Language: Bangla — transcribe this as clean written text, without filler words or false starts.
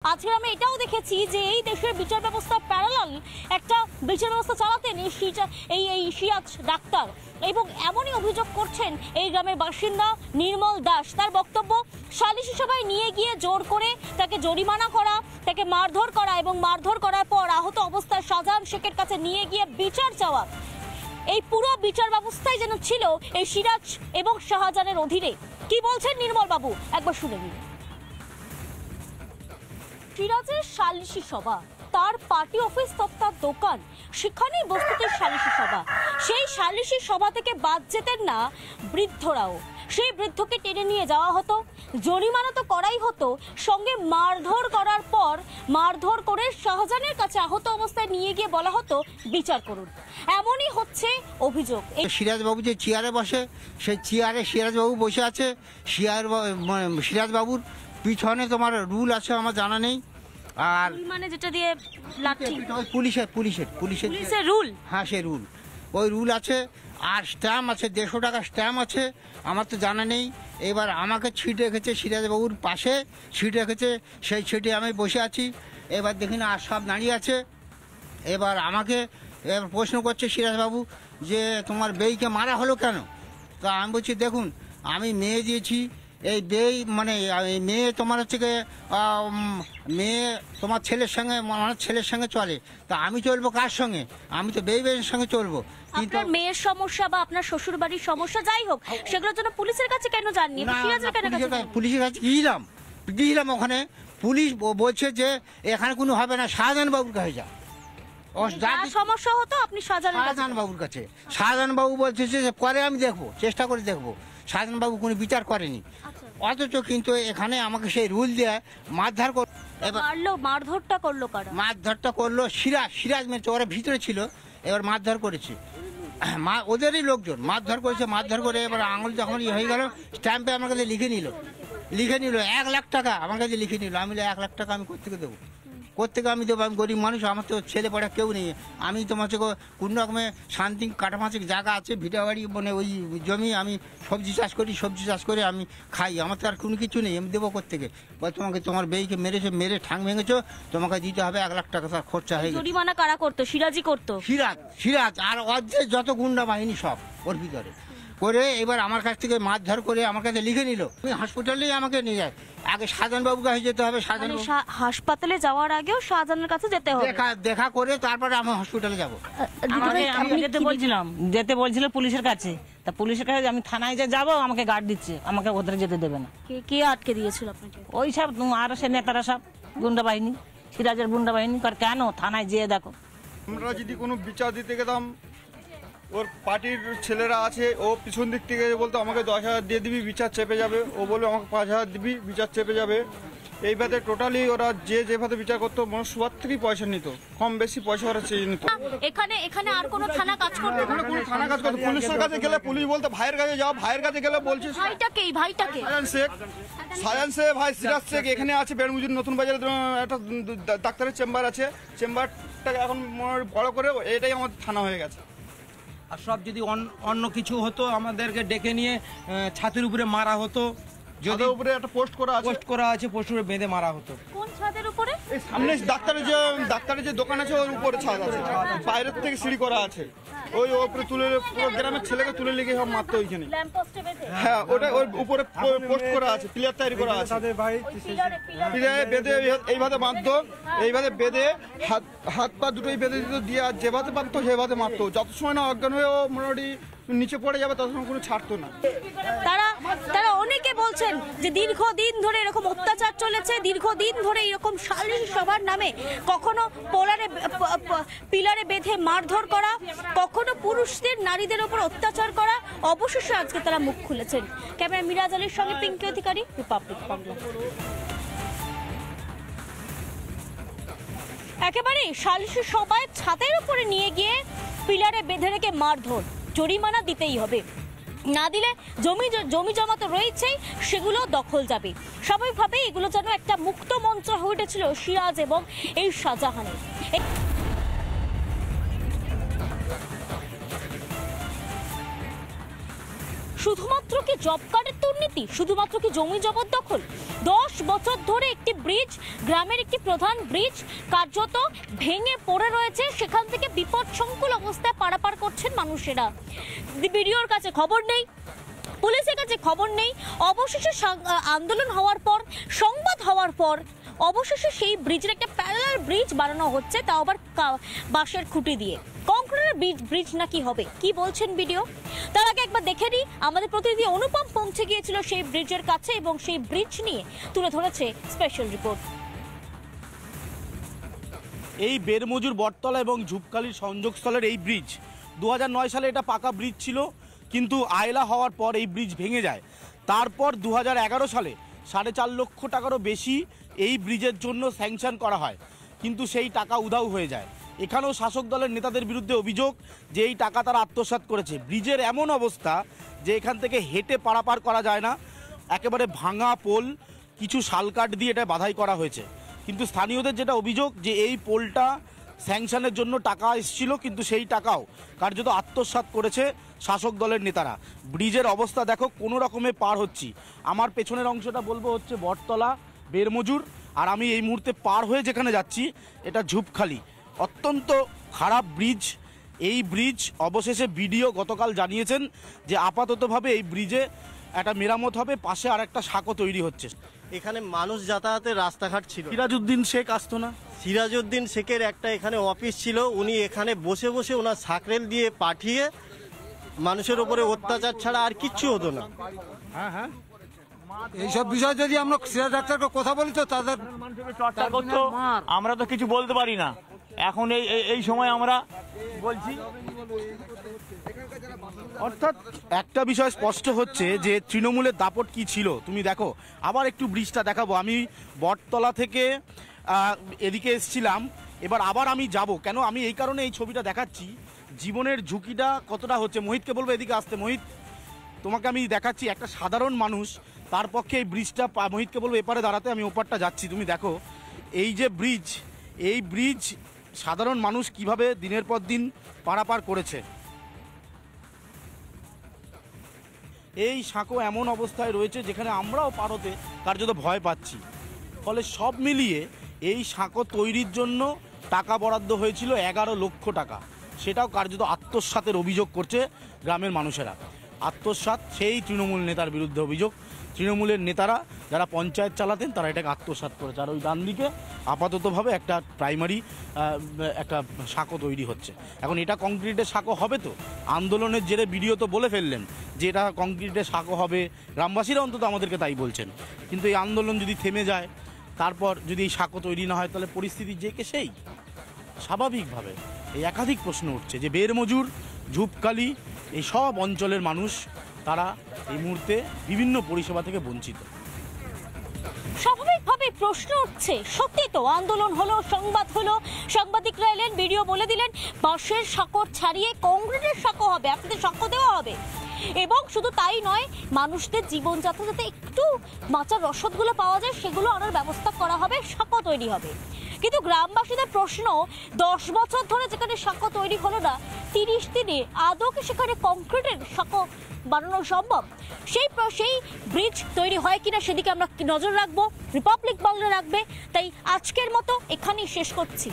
আজকে আমি এটাও দেখেছি যে এই দেশের বিচার ব্যবস্থা প্যারালাল একটা বিচার ব্যবস্থা চালাতেন এই সিরাজ ডাক্তার, এবং এমনই অভিযোগ করছেন এই গ্রামের বাসিন্দা নির্মল দাস। তার বক্তব্য, সালিশি সভায় নিয়ে গিয়ে জোর করে তাকে জরিমানা করা, তাকে মারধর করা এবং মারধর করার পর আহত অবস্থায় শাহজাহান শেখের কাছে নিয়ে গিয়ে বিচার চাওয়া। এই পুরো বিচার ব্যবস্থাই যেন ছিল এই সিরাজ এবং শাহজাহানের অধীনে। কি বলছেন নির্মল বাবু একবার শুনে নিন। সিরাজের সালিশি সভা, তার পার্টি অফিস তথা দোকান, সেখানেই বস্তুত সালিশি সভা। সেই সালিশি সভা থেকে বাদ যেতেন না বৃদ্ধরাও। সেই বৃদ্ধকে টেনে নিয়ে যাওয়া হতো, জরিমানা তো করাই হতো, সঙ্গে মারধর করার পর মারধর করে শাহজাহানের কাছে আহত অবস্থায় নিয়ে গিয়ে বলা হতো বিচার করুন। এমনই হচ্ছে অভিযোগ। সিরাজবাবু যে চেয়ারে বসে, সেই চেয়ারে সিরাজবাবু বসে আছে। সিরাজবাবুর পিছনে তোমার রুল আছে আমার জানা নেই। আর মানে যেটা দিয়ে লাঠি, পুলিশের রুল, হ্যাঁ সেই রুল, ওই রুল আছে। আর স্ট্যাম্প আছে, 150 টাকা স্ট্যাম্প আছে, আমার তো জানা নেই। এবার আমাকে ছিট রেখেছে, সিরাজবাবুর পাশে ছিট রেখেছে, সেই ছিটে আমি বসে আছি। এবার দেখি না আর সব দাঁড়িয়ে আছে। এবার আমাকে প্রশ্ন করছে সিরাজবাবু যে তোমার বেইকে মারা হলো কেন? তা আমি বলছি দেখুন, আমি মেয়ে দিয়েছি, এই বেই মানে মেয়ে তোমার হচ্ছে মেয়ে তোমার ছেলের সঙ্গে, আমার ছেলের সঙ্গে চলে, তা আমি চলবো কার সঙ্গে? আমি তো বেইয়ের সঙ্গে চলবো। কিন্তু মেয়ের সমস্যা বা আপনার শ্বশুর বাড়ির সমস্যা যাই হোক, সেগুলোর জন্য পুলিশের কাছে কেন যাননি? পুলিশের কাছে গিয়েছিলাম, ওখানে পুলিশ বলছে যে এখানে কোনো হবে না, শাহজাহান বাবুর কাছে যা। সমস্যা হতো আপনি শাহজাহান বাবুর কাছে। শাহজাহান বাবু বলছে যে পরে আমি দেখবো, চেষ্টা করে দেখবো। শাহজাহান বাবু কোনো বিচার করেনি, অথচ কিন্তু এখানে আমাকে সেই রুল দিয়ে মারধর করলো। মারধরটা করলো সিরাজ মেরেছে, ওরা ভিতরে ছিল, এবার মারধর করেছে। ওদেরই লোকজন মারধর করেছে। মারধর করে এবার আঙুল যখন হয়ে গেল, স্ট্যাম্পে আমার কাছে লিখে নিল 1 লাখ টাকা আমার কাছে লিখে নিল। আমি 1 লাখ টাকা আমি কোত্থেকে দেবো? আমি দেবো? আমি গরিব মানুষ, আমার তো ছেলে পড়া কেউ নেই। আমি তোমার হচ্ছে কোনো রকমের শান্তি কাটামাচিক জায়গা আছে, ভিটা বাড়ি, মানে ওই জমি, আমি সবজি চাষ করে আমি খাই। আমার তো আর কোনো কিছু নেই, আমি দেবো কোত্থেকে? বল তোমাকে, তোমার বেইকে মেরে ঠাং ভেঙেছো, তোমাকে দিতে হবে 1 লাখ টাকা, তার খরচা হয়ে গেছে। জরিমানা কারা করতো? সিরাজই করতো। সিরাজ আর অর্ধেক যত গুন্ডা বাহিনী সব ওর ভিতরে করে। এবার আমার কাছ থেকে মারধর করে আমার কাছে লিখে নিল। আমি হাসপাতালেই আমাকে নিয়ে যায়। আগে শাহজাহান বাবুর কাছে যেতে হবে। হাসপাতালে যাওয়ার আগেও শাহজাহানের কাছে যেতে হবে, দেখা করে তারপরে আমি হসপিটালে যাবো। যেতে বলছিল পুলিশের কাছে, তা পুলিশের কাছে আমি থানায় যাবো, আমাকে গার্ড দিচ্ছে, আমাকে ওদের যেতে দেবে না। কে আটকে দিয়েছিল আপনাকে? ওই সব আর সে নেতারা, সব গুন্ডা বাহিনী, সিরাজের গুন্ডা বাহিনী। কেন থানায় যেয়ে দেখো। আমরা যদি কোনো বিচার দিতে গেলাম, ওর পার্টির ছেলেরা আছে, ও পিছন দিক থেকে বলতো আমাকে 10,000 দিয়ে দিবি, বিচার চেপে যাবে। ও বলবে আমাকে 5,000 দিবি, বিচার চেপে যাবে। এইভাবে টোটালি ওরা যেভাবে বিচার করতো, মানুষ সবার থেকেই পয়সা নিত, কম বেশি পয়সা ওরা চেয়ে নিত। এখানে আর কোনো থানা কাজ করতো? এখানে কোনো থানা কাজ করতো। পুলিশের কাছে গেলে পুলিশ বলতো ভাইয়ের কাছে যাও, ভাইয়ের কাছে গেলে বলছে ভাইটাকে শাহজাহান শেখ, ভাই সিরাজ শেখ এখানে আছে। বেড়মুজুর নতুন বাজারে একটা ডাক্তারের চেম্বার আছে, চেম্বারটাকে এখন বড় করে এটাই আমাদের থানা হয়ে গেছে। আর সব যদি অন্য কিছু হতো, আমাদেরকে ডেকে নিয়ে ছাদের উপরে মারা হতো। যদি উপরে একটা পোস্ট করা আছে, পোস্টে বেঁধে মারা হতো। কোন ছাদের উপরে? এই সামনে ডাক্তারের যে দোকান আছে, ওর উপরে ছাদ আছে, বাইরের থেকে সিঁড়ি করা আছে। ওই উপরে তুলে পুরো গ্রামের ছেলেকে তুলে লিখে সব মারতো ওইখানে। হ্যাঁ, ওটা ওর উপরে পোস্ট করা আছে, প্লেয়ার তৈরি করা আছে। প্লেয়ারে বেঁধে এইভাবে মারতো, এইভাবে বেঁধে হাত পা দুটোই বেঁধে দিত, দিয়ে যেভাবে পারতো সেভাবে মারতো। যত সময় না অজ্ঞান হয়ে ও মোটামুটি নিচে পড়ে যাবে, তত সময় কোনো ছাড়তো না। তারা অনেকে বলছেন যে দীর্ঘদিন ধরে এরকম অত্যাচার চলেছে, দীর্ঘদিন ধরে এরকম সালিশি সভার নামে কখনো পিলারে বেঁধে মারধর করা, কখনো পুরুষদের নারীদের উপর অত্যাচার করা। অবশেষে আজকে তারা মুখ খুলেছেন। ক্যামেরা মিরাজ আলীর সঙ্গে পিঙ্কি অধিকারী, রিপাবলিক বাংলা। একেবারে সালিশি সভায় ছাদের উপরে নিয়ে গিয়ে পিলারে বেঁধে রেখে মারধর, জরিমানা দিতেই হবে, না দিলে জমি জমা তো রয়েছেই, সেগুলো দখল যাবে। স্বাভাবিকভাবে এগুলো যেন একটা মুক্ত মঞ্চ হয়ে উঠেছিল সিরাজ এবং এই শাহজাহানের। শুধুমাত্র কি জব কার্ডের দুর্নীতি, শুধুমাত্র কি জমি জবরদখল? 10 বছর ধরে একটি ব্রিজ, গ্রামের একটি প্রধান ব্রিজ কার্যত ভেঙে পড়ে রয়েছে, সেখান থেকে বিপদসংকুল অবস্থায় পারাপার করছেন মানুষেরা। ভিডিওর কাছে খবর নেই, পুলিশের কাছে খবর নেই। অবশেষে আন্দোলন হওয়ার পর, সংবাদ হওয়ার পর অবশেষে সেই ব্রিজের একটা প্যারালাল ব্রিজ বানানো হচ্ছে, তাও আবার বাঁশের খুঁটি দিয়ে। কংক্রিটের ব্রিজ নাকি হবে, কি বলছেন ভিডিও? তার আগে একবার দেখে নিই, আমাদের প্রতিনিধি অনুপম পৌঁছে গিয়েছিল সেই ব্রিজের কাছে এবং সেই ব্রিজ নিয়ে তুলে ধরেছে স্পেশাল রিপোর্ট। এই বেরমজুর বটতলা এবং ঝুপকালির সংযোগস্থলের এই ব্রিজ 2009 সালে এটা পাকা ব্রিজ ছিল, কিন্তু আয়লা হওয়ার পর এই ব্রিজ ভেঙে যায়। তারপর 2011 সালে 4.5 লক্ষ টাকারও বেশি এই ব্রিজের জন্য স্যাংশন করা হয়, কিন্তু সেই টাকা উধাও হয়ে যায়। এখানেও শাসক দলের নেতাদের বিরুদ্ধে অভিযোগ যে এই টাকা তারা আত্মসাৎ করেছে। ব্রিজের এমন অবস্থা যে এখান থেকে হেঁটে পারাপার করা যায় না, একেবারে ভাঙা পোল, কিছু শালকাঠ দিয়ে এটা বাধাই করা হয়েছে। কিন্তু স্থানীয়দের যেটা অভিযোগ যে এই পোলটা স্যাংশনের জন্য টাকা এসেছিল, কিন্তু সেই টাকাও কার্যত আত্মসাৎ করেছে শাসক দলের নেতারা। ব্রিজের অবস্থা দেখো, কোনো রকমে পার হচ্ছি। আমার পেছনের অংশটা বলবো হচ্ছে বটতলা বেরমজুর, আর আমি এই মুহূর্তে পার হয়ে যেখানে যাচ্ছি এটা ঝুপখালি। অত্যন্ত খারাপ ব্রিজ। এই ব্রিজ অবশেষে বিডিও গতকাল জানিয়েছেন যে আপাততভাবে এই ব্রিজে একটা মেরামত হবে, পাশে আর একটা সাঁকো তৈরি হচ্ছে। এখানে মানুষ যাতায়াতের রাস্তাঘাট ছিল। সিরাজউদ্দিন শেখ আসতো না? সিরাজউদ্দিন শেখের একটা এখানে অফিস ছিল, উনি এখানে বসে বসে ওনার সাকরেল দিয়ে পাঠিয়ে মানুষের উপরে অত্যাচার ছাড়া আর কিচ্ছু হতো না। এইসব বিষয় যদি আমরা সিরাজ ডাক্তারকে কথা বলি তো তাদের চর্চা করতো, আমরা তো কিছু বলতে পারি না। এখন এই সময় আমরা বলছি। অর্থাৎ একটা বিষয় স্পষ্ট হচ্ছে যে তৃণমূলের দাপট কি ছিল। তুমি দেখো, আবার একটু ব্রিজটা দেখাবো। আমি বটতলা থেকে এদিকে এসেছিলাম, এবার আবার আমি যাব কেন, আমি এই কারণে এই ছবিটা দেখাচ্ছি। জীবনের ঝুঁকিটা কতটা হচ্ছে। মোহিতকে বলবো এদিকে আসতে। মোহিত, তোমাকে আমি দেখাচ্ছি, একটা সাধারণ মানুষ, তার পক্ষে এই ব্রিজটা, মোহিতকে বলবো এপারে দাঁড়াতে, আমি ওপারটা যাচ্ছি। তুমি দেখো এই যে ব্রিজ, এই ব্রিজ সাধারণ মানুষ কিভাবে দিনের পর দিন পারাপার করেছে। এই সাঁকো এমন অবস্থায় রয়েছে যেখানে আমরাও পারতে কার্যত ভয় পাচ্ছি। ফলে সব মিলিয়ে এই সাঁকো তৈরির জন্য টাকা বরাদ্দ হয়েছিল 11 লক্ষ টাকা, সেটাও কার্যত আত্মসাতের অভিযোগ করছে গ্রামের মানুষেরা। আত্মসাৎ, সেই তৃণমূল নেতার বিরুদ্ধে অভিযোগ। তৃণমূলের নেতারা যারা পঞ্চায়েত চালাতেন তারা এটাকে আত্মসাৎ করেছে। আর ওই ডান দিকে আপাততভাবে একটা প্রাইমারি একটা সাঁকো তৈরি হচ্ছে। এখন এটা কংক্রিটের সাঁকো হবে তো? আন্দোলনের জেরে ভিডিও তো বলে ফেললেন যে এটা কংক্রিটের সাঁকো হবে, গ্রামবাসীরা অন্তত আমাদেরকে তাই বলছেন। কিন্তু এই আন্দোলন যদি থেমে যায়, তারপর যদি এই সাঁকো তৈরি না হয়, তাহলে পরিস্থিতি যে কে সেই। স্বাভাবিকভাবে এই একাধিক প্রশ্ন উঠছে যে বেরমজুর, ঝুপকালি, এই সব অঞ্চলের মানুষ তারা এই মুহূর্তে বিভিন্ন পরিষেবা থেকে বঞ্চিত। স্বাভাবিকভাবে প্রশ্ন উঠছে, সত্যি তো আন্দোলন হলো, সংবাদ হলো, সাংবাদিকরা এলেন, ভিডিও বলে দিলেন বাঁশের সাঁকো ছাড়িয়ে কংক্রিটের সাঁকো হবে, আপনাদের সাঁকো দেওয়া হবে। এবং শুধু তাই নয়, মানুষদের জীবনযাত্রা যাতে একটু বাঁচার রসদগুলো পাওয়া যায় সেগুলো আনার ব্যবস্থা করা হবে, সাঁকো তৈরি হবে। কিন্তু গ্রামবাসীদের প্রশ্ন, 10 বছর ধরে যেখানে সাঁকো তৈরি হলো না, 30 দিনে আদৌ কি সেখানে কংক্রিটের সাঁকো বানানো সম্ভব? সেই ব্রিজ তৈরি হয় কিনা সেদিকে আমরা নজর রাখবো, রিপাবলিক বাংলা রাখবে। তাই আজকের মতো এখানেই শেষ করছি।